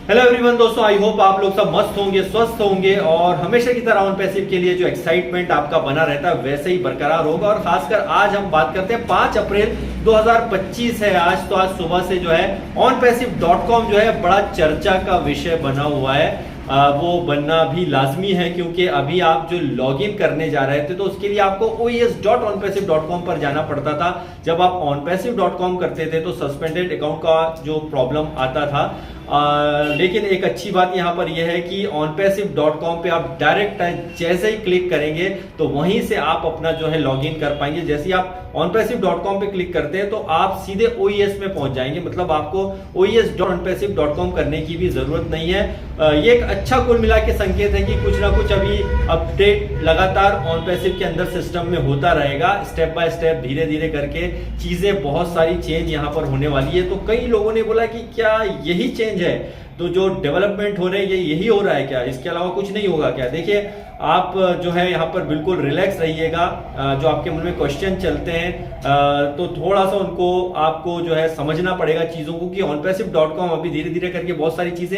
Hello everyone दोस्तों, I hope आप लोग सब मस्त होंगे, स्वस्थ होंगे और हमेशा की तरह ऑन पैसिव के लिए जो एक्साइटमेंट आपका बना रहता है वैसे ही बरकरार होगा। और खासकर आज हम बात करते हैं 5 अप्रैल 2025 है आज। तो आज सुबह से जो है onpassive.com जो है बड़ा चर्चा का विषय बना हुआ है। वो बनना भी लाजमी है क्योंकि अभी आप जो लॉगिन करने जा रहे थे तो उसके लिए आपको oes.onpassive.com पर जाना पड़ता था। जब आप onpassive.com करते थे तो सस्पेंडेड अकाउंट का जो प्रॉब्लम आता था। लेकिन एक अच्छी बात यहां पर यह है कि onpassive.com पे आप डायरेक्ट जैसे ही क्लिक करेंगे तो वहीं से आप अपना जो है लॉगिन कर पाएंगे। जैसे ही आप onpassive.com पे क्लिक करते हैं तो आप सीधे OES में पहुंच जाएंगे, मतलब आपको oes.onpassive.com करने की भी जरूरत नहीं है। ये एक अच्छा कुल मिला के संकेत है कि कुछ ना कुछ अभी अपडेट लगातार onpassive के अंदर सिस्टम में होता रहेगा। स्टेप बाय स्टेप धीरे धीरे करके चीजें बहुत सारी चेंज यहाँ पर होने वाली है। तो कई लोगों ने बोला कि क्या यही चेंज है, तो जो डेवलपमेंट हो रहे हैं यही हो रहा है क्या, इसके अलावा कुछ नहीं होगा क्या? देखिए, आप जो है यहाँ पर बिल्कुल रिलैक्स रहिएगा। जो आपके मन में क्वेश्चन चलते हैं तो थोड़ा सा उनको आपको जो है समझना पड़ेगा चीजों को कि onpassive.com अभी धीरे धीरे करके बहुत सारी चीजें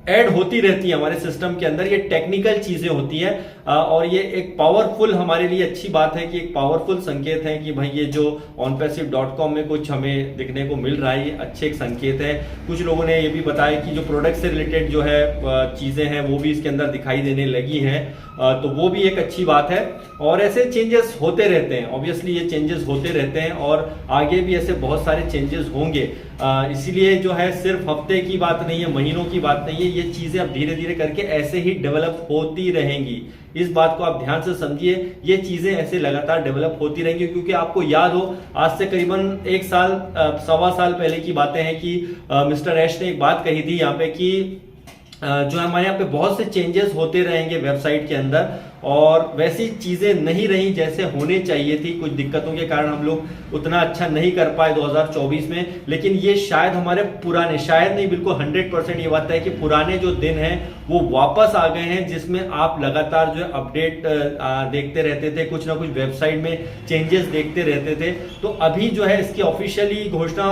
ऐड होती रहती है हमारे सिस्टम के अंदर। ये टेक्निकल चीजें होती है और ये एक पावरफुल, हमारे लिए अच्छी बात है कि एक पावरफुल संकेत है कि भाई ये जो onpassive.com में कुछ हमें दिखने को मिल रहा है, ये अच्छे एक संकेत है। कुछ लोगों ने ये भी बताया कि जो प्रोडक्ट से रिलेटेड जो है चीजें हैं वो भी इसके अंदर दिखाई देने लगी हैं, तो वो भी एक अच्छी बात है। और ऐसे चेंजेस होते रहते हैं, ऑब्वियसली ये चेंजेस होते रहते हैं और आगे भी ऐसे बहुत सारे चेंजेस होंगे। इसीलिए जो है सिर्फ हफ्ते की बात नहीं है, महीनों की बात नहीं है, ये चीजें अब धीरे धीरे करके ऐसे ही डेवलप होती रहेंगी। इस बात को आप ध्यान से समझिए, ये चीजें ऐसे लगातार डेवलप होती रहेंगी। क्योंकि आपको याद हो, आज से करीबन 1 साल सवा साल पहले की बातें हैं कि मिस्टर ऐश ने एक बात कही थी यहाँ पे कि जो हमारे यहाँ पे बहुत से चेंजेस होते रहेंगे वेबसाइट के अंदर, और वैसी चीजें नहीं रही जैसे होने चाहिए थी। कुछ दिक्कतों के कारण हम लोग उतना अच्छा नहीं कर पाए 2024 में, लेकिन ये शायद हमारे पुराने, शायद नहीं बिल्कुल 100% ये बात है कि पुराने जो दिन हैं वो वापस आ गए हैं, जिसमें आप लगातार जो है अपडेट देखते रहते थे, कुछ ना कुछ वेबसाइट में चेंजेस देखते रहते थे। तो अभी जो है इसकी ऑफिशियली घोषणा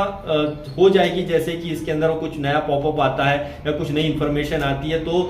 हो जाएगी, जैसे कि इसके अंदर कुछ नया पॉपअप आता है या कुछ नई इंफॉर्मेशन आती है, तो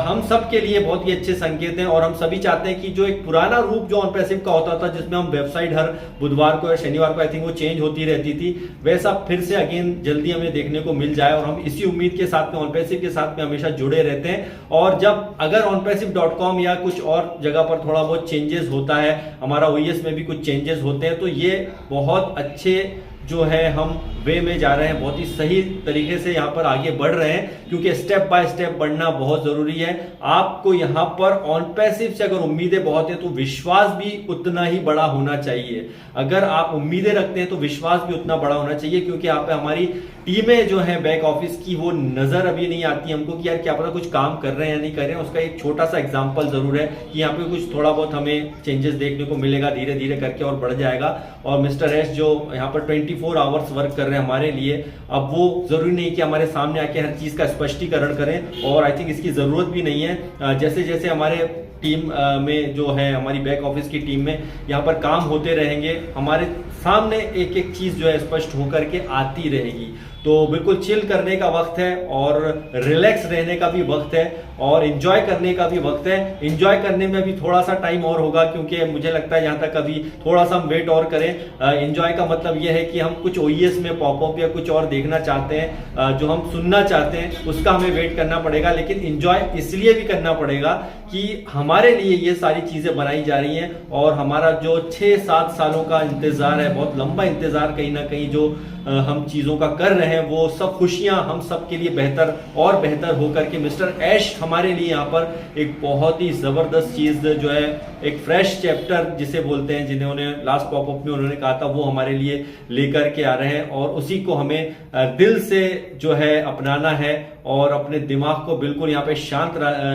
हम सब के लिए बहुत ही अच्छे संकेत हैं। और हम सभी चाहते हैं कि जो एक पुराना रूप जो onpassive का होता था, जिसमें हम वेबसाइट हर बुधवार को या शनिवार को आई थिंक वो चेंज होती रहती थी, वैसा फिर से अगेन जल्दी हमें देखने को मिल जाए। और हम इसी उम्मीद के साथ में onpassive के साथ में हमेशा जुड़े रहते हैं। और जब अगर onpassive.com या कुछ और जगह पर थोड़ा बहुत चेंजेस होता है, हमारा OES में भी कुछ चेंजेस होते हैं, तो ये बहुत अच्छे जो है हम वे में जा रहे हैं, बहुत ही सही तरीके से यहाँ पर आगे बढ़ रहे हैं। क्योंकि स्टेप बाय स्टेप बढ़ना बहुत जरूरी है। आपको यहाँ पर onpassive से अगर उम्मीदें बहुत है तो विश्वास भी उतना ही बड़ा होना चाहिए। अगर आप उम्मीदें रखते हैं तो विश्वास भी उतना बड़ा होना चाहिए, क्योंकि यहाँ पे हमारी टीमें जो है बैक ऑफिस की वो नजर अभी नहीं आती हमको कि यार क्या पता कुछ काम कर रहे हैं या नहीं कर रहे हैं। उसका एक छोटा सा एग्जांपल जरूर है कि यहाँ पे कुछ थोड़ा बहुत हमें चेंजेस देखने को मिलेगा, धीरे धीरे करके और बढ़ जाएगा। और मिस्टर एस जो यहाँ पर 24 आवर्स वर्क कर रहे हैं हमारे लिए, अब वो जरूरी नहीं कि हमारे सामने आके हर चीज का स्पष्टीकरण करें, और आई थिंक इसकी जरूरत भी नहीं है। जैसे जैसे हमारे टीम में जो है, हमारी बैक ऑफिस की टीम में यहाँ पर काम होते रहेंगे, हमारे सामने एक एक चीज जो है स्पष्ट होकर के आती रहेगी। तो बिल्कुल चिल करने का वक्त है और रिलैक्स रहने का भी वक्त है और एंजॉय करने का भी वक्त है। एंजॉय करने में भी थोड़ा सा टाइम और होगा, क्योंकि मुझे लगता है यहाँ तक अभी थोड़ा सा हम वेट और करें। एंजॉय का मतलब यह है कि हम कुछ OES में पॉपअप या कुछ और देखना चाहते हैं, जो हम सुनना चाहते हैं उसका हमें वेट करना पड़ेगा। लेकिन एंजॉय इसलिए भी करना पड़ेगा कि हमारे लिए ये सारी चीजें बनाई जा रही हैं, और हमारा जो 6-7 सालों का इंतजार है, बहुत लंबा इंतजार कहीं ना कहीं जो हम चीजों का कर रहे हैं, वो सब खुशियां हम सब के लिए बेहतर और बेहतर होकर के मिस्टर ऐश हमारे लिए यहाँ पर एक बहुत ही जबरदस्त चीज जो है, एक फ्रेश चैप्टर जिसे बोलते हैं, जिन्होंने लास्ट पॉपअप में उन्होंने कहा था, वो हमारे लिए लेकर के आ रहे हैं। और उसी को हमें दिल से जो है अपनाना है और अपने दिमाग को बिल्कुल यहाँ पे शांत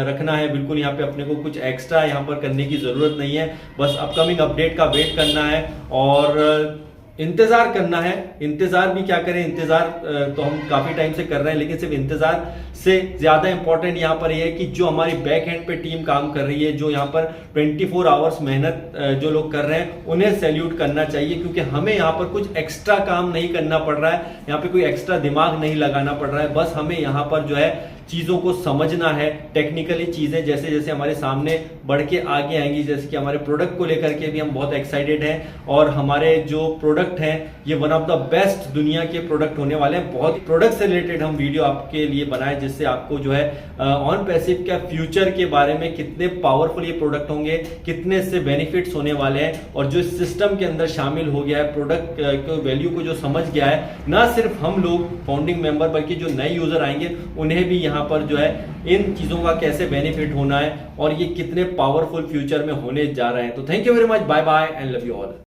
रखना है। बिल्कुल यहाँ पे अपने को कुछ एक्स्ट्रा यहाँ पर करने की जरूरत नहीं है, बस अपकमिंग अपडेट का वेट करना है। और इंतजार करना है। इंतजार भी क्या करें, इंतजार तो हम काफी टाइम से कर रहे हैं, लेकिन सिर्फ इंतजार से ज्यादा इंपॉर्टेंट यहाँ पर यह है कि जो हमारी बैक एंड पे टीम काम कर रही है, जो यहाँ पर 24 आवर्स मेहनत जो लोग कर रहे हैं, उन्हें सैल्यूट करना चाहिए, क्योंकि हमें यहाँ पर कुछ एक्स्ट्रा काम नहीं करना पड़ रहा है, यहाँ पे कोई एक्स्ट्रा दिमाग नहीं लगाना पड़ रहा है। बस हमें यहाँ पर जो है चीजों को समझना है, टेक्निकली चीजें जैसे जैसे हमारे सामने बढ़ के आगे आएंगी, जैसे कि हमारे प्रोडक्ट को लेकर के भी हम बहुत एक्साइटेड हैं, और हमारे जो प्रोडक्ट हैं ये वन ऑफ द बेस्ट दुनिया के प्रोडक्ट होने वाले हैं। बहुत प्रोडक्ट से रिलेटेड हम वीडियो आपके लिए बनाए, जिससे आपको जो है ऑन पैसिव का फ्यूचर के बारे में, कितने पावरफुल ये प्रोडक्ट होंगे, कितने इससे बेनिफिट्स होने वाले हैं, और जो इस सिस्टम के अंदर शामिल हो गया है, प्रोडक्ट के वैल्यू को जो समझ गया है, ना सिर्फ हम लोग फाउंडिंग मेंबर बल्कि जो नए यूजर आएंगे उन्हें भी यहाँ पर जो है इन चीजों का कैसे बेनिफिट होना है और ये कितने पावरफुल फ्यूचर में होने जा रहे हैं। तो thank you very much, bye bye and love you all.